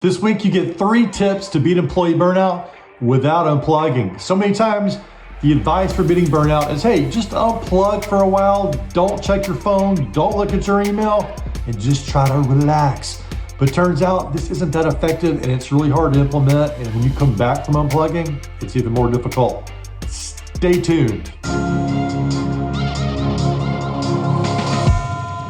This week, you get 3 tips to beat employee burnout without unplugging. So many times, the advice for beating burnout is, hey, just unplug for a while, don't check your phone, don't look at your email, and just try to relax. But it turns out this isn't that effective and it's really hard to implement. And when you come back from unplugging, it's even more difficult. Stay tuned.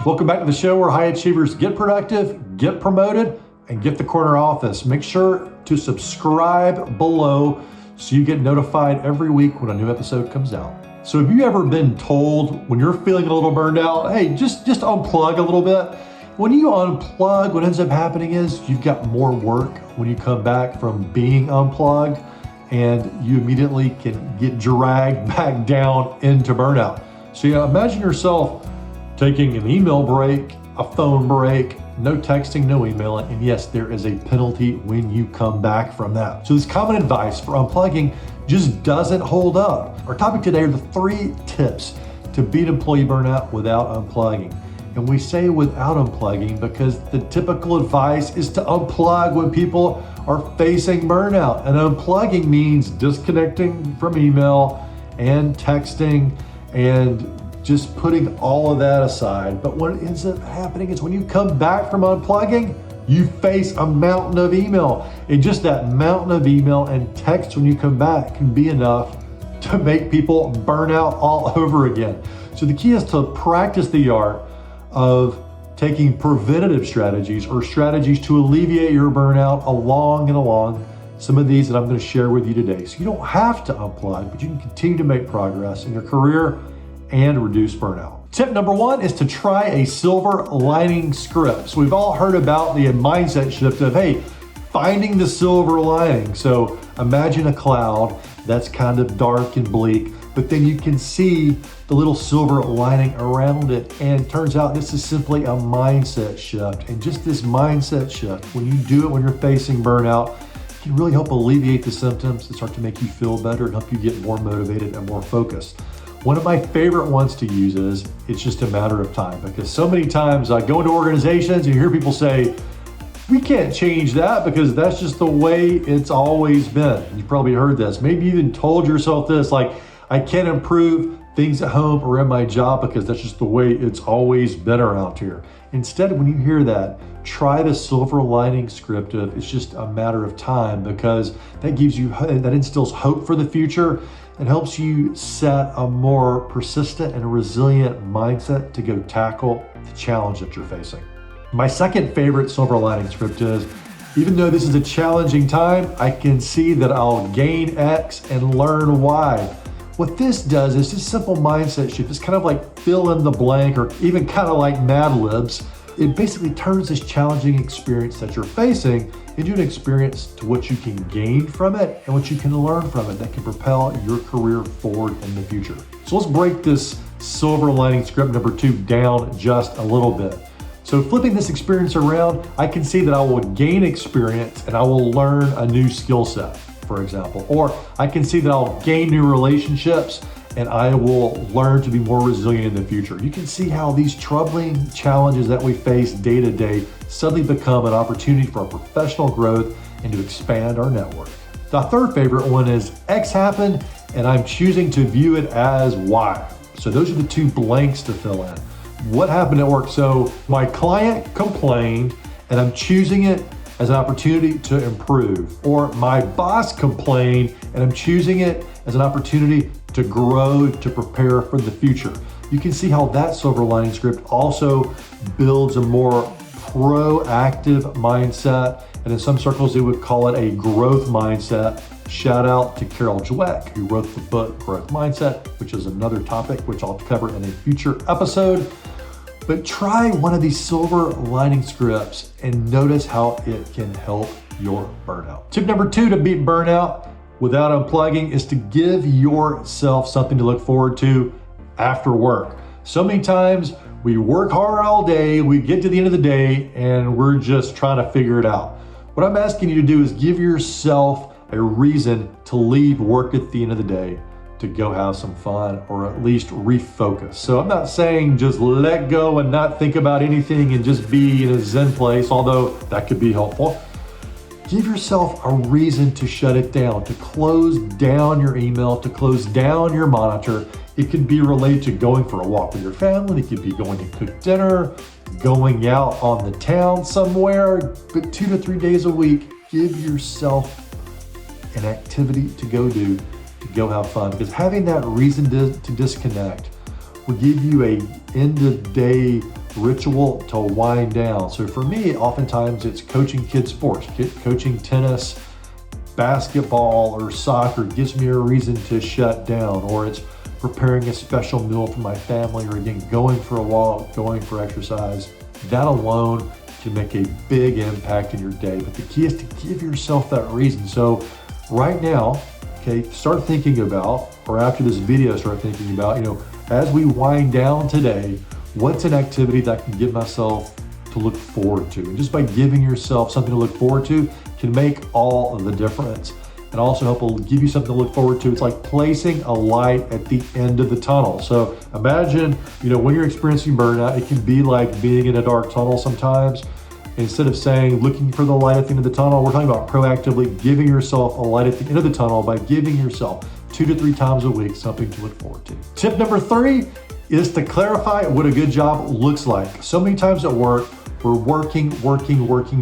Welcome back to the show where high achievers get productive, get promoted, and get the corner office. Make sure to subscribe below so you get notified every week when a new episode comes out. So have you ever been told when you're feeling a little burned out, hey, just unplug a little bit? When you unplug, what ends up happening is you've got more work when you come back from being unplugged, and you immediately can get dragged back down into burnout. So imagine yourself taking an email break, a phone break, no texting, no emailing, and yes, there is a penalty when you come back from that. So this common advice for unplugging just doesn't hold up. Our topic today are the 3 tips to beat employee burnout without unplugging. And we say without unplugging because the typical advice is to unplug when people are facing burnout. And unplugging means disconnecting from email and texting and just putting all of that aside. But what ends up happening is when you come back from unplugging, you face a mountain of email. And just that mountain of email and text when you come back can be enough to make people burn out all over again. So the key is to practice the art of taking preventative strategies or strategies to alleviate your burnout along some of these that I'm going to share with you today. So you don't have to unplug, but you can continue to make progress in your career and reduce burnout. Tip number 1 is to try a silver lining script. So we've all heard about the mindset shift of, hey, finding the silver lining. So imagine a cloud that's kind of dark and bleak, but then you can see the little silver lining around it. And it turns out this is simply a mindset shift. And just this mindset shift, when you do it when you're facing burnout, can really help alleviate the symptoms and start to make you feel better and help you get more motivated and more focused. One of my favorite ones to use is, it's just a matter of time, because so many times I go into organizations and you hear people say, we can't change that because that's just the way it's always been. You probably heard this. Maybe you even told yourself this, like, I can't improve things at home or in my job because that's just the way it's always been around here. Instead, when you hear that, try the silver lining script of it's just a matter of time, because that gives you, that instills hope for the future and helps you set a more persistent and resilient mindset to go tackle the challenge that you're facing. My second favorite silver lining script is, even though this is a challenging time, I can see that I'll gain X and learn Y. What this does is this simple mindset shift. It's kind of like fill in the blank, or even kind of like Mad Libs. It basically turns this challenging experience that you're facing into an experience to what you can gain from it and what you can learn from it that can propel your career forward in the future. So let's break this silver lining script number 2 down just a little bit. So flipping this experience around, I can see that I will gain experience and I will learn a new skill set, for example. Or I can see that I'll gain new relationships and I will learn to be more resilient in the future. You can see how these troubling challenges that we face day to day suddenly become an opportunity for our professional growth and to expand our network. The third favorite one is X happened and I'm choosing to view it as Y. So those are the 2 blanks to fill in. What happened at work? So my client complained and I'm choosing it as an opportunity to improve. Or my boss complained and I'm choosing it as an opportunity to grow, to prepare for the future. You can see how that silver lining script also builds a more proactive mindset. And in some circles, they would call it a growth mindset. Shout out to Carol Dweck, who wrote the book Growth Mindset, which is another topic which I'll cover in a future episode. But try one of these silver lining scripts and notice how it can help your burnout. Tip number 2 to beat burnout without unplugging is to give yourself something to look forward to after work. So many times we work hard all day, we get to the end of the day, and we're just trying to figure it out. What I'm asking you to do is give yourself a reason to leave work at the end of the day to go have some fun, or at least refocus. So I'm not saying just let go and not think about anything and just be in a Zen place, although that could be helpful. give yourself a reason to shut it down, to close down your email, to close down your monitor. It could be related to going for a walk with your family. It could be going to cook dinner, going out on the town somewhere, but 2 to 3 days a week, give yourself an activity to go do, to go have fun. Because having that reason to disconnect will give you a end of day ritual to wind down. So for me, oftentimes it's coaching kids sports, coaching tennis, basketball, or soccer gives me a reason to shut down, or it's preparing a special meal for my family, or again, going for a walk, going for exercise. That alone can make a big impact in your day. But the key is to give yourself that reason. So right now, okay, start thinking about, or after this video, start thinking about, as we wind down today, what's an activity that I can give myself to look forward to? And just by giving yourself something to look forward to can make all of the difference. And also help give you something to look forward to. It's like placing a light at the end of the tunnel. So imagine, when you're experiencing burnout, it can be like being in a dark tunnel sometimes. Instead of saying, looking for the light at the end of the tunnel, we're talking about proactively giving yourself a light at the end of the tunnel by giving yourself 2 to 3 times a week something to look forward to. Tip number 3 is to clarify what a good job looks like. So many times at work, we're working,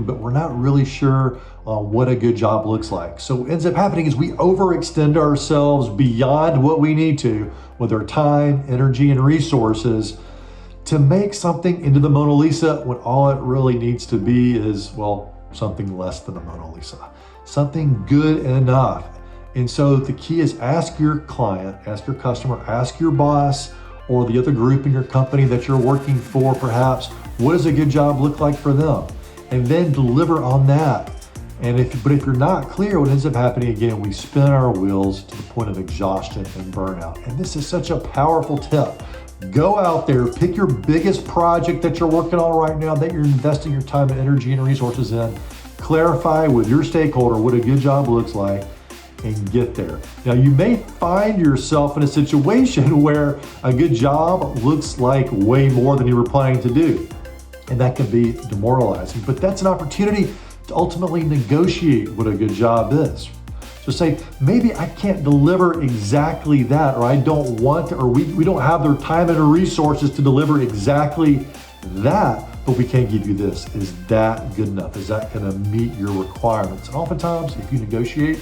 but we're not really sure what a good job looks like. So what ends up happening is we overextend ourselves beyond what we need to with our time, energy, and resources to make something into the Mona Lisa when all it really needs to be is, something less than a Mona Lisa, something good enough. And so the key is ask your client, ask your customer, ask your boss, or the other group in your company that you're working for, perhaps, what does a good job look like for them? And then deliver on that. But if you're not clear, what ends up happening, again, we spin our wheels to the point of exhaustion and burnout. And this is such a powerful tip. Go out there, pick your biggest project that you're working on right now, that you're investing your time and energy and resources in. Clarify with your stakeholder what a good job looks like, and get there. Now, you may find yourself in a situation where a good job looks like way more than you were planning to do. And that can be demoralizing, but that's an opportunity to ultimately negotiate what a good job is. So say, maybe I can't deliver exactly that, or I don't want to, or we don't have the time and the resources to deliver exactly that, but we can give you this. Is that good enough? Is that gonna meet your requirements? And oftentimes, if you negotiate,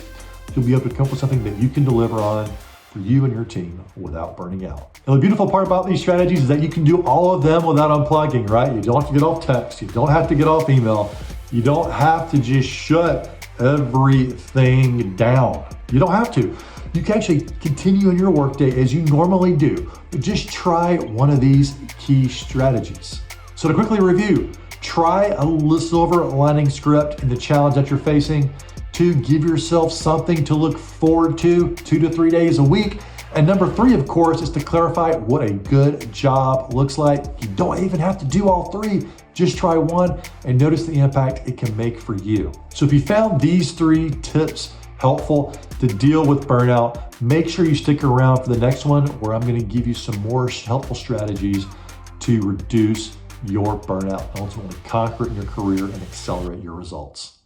you'll be able to come up with something that you can deliver on for you and your team without burning out. Now, the beautiful part about these strategies is that you can do all of them without unplugging, right? You don't have to get off text. You don't have to get off email. You don't have to just shut everything down. You don't have to. You can actually continue in your workday as you normally do, but just try one of these key strategies. So to quickly review, try a silver lining script in the challenge that you're facing. 2, give yourself something to look forward to 2 to 3 days a week. And number 3, of course, is to clarify what a good job looks like. You don't even have to do all 3. Just try one and notice the impact it can make for you. So if you found these 3 tips helpful to deal with burnout, make sure you stick around for the next one, where I'm going to give you some more helpful strategies to reduce your burnout and ultimately conquer it in your career and accelerate your results.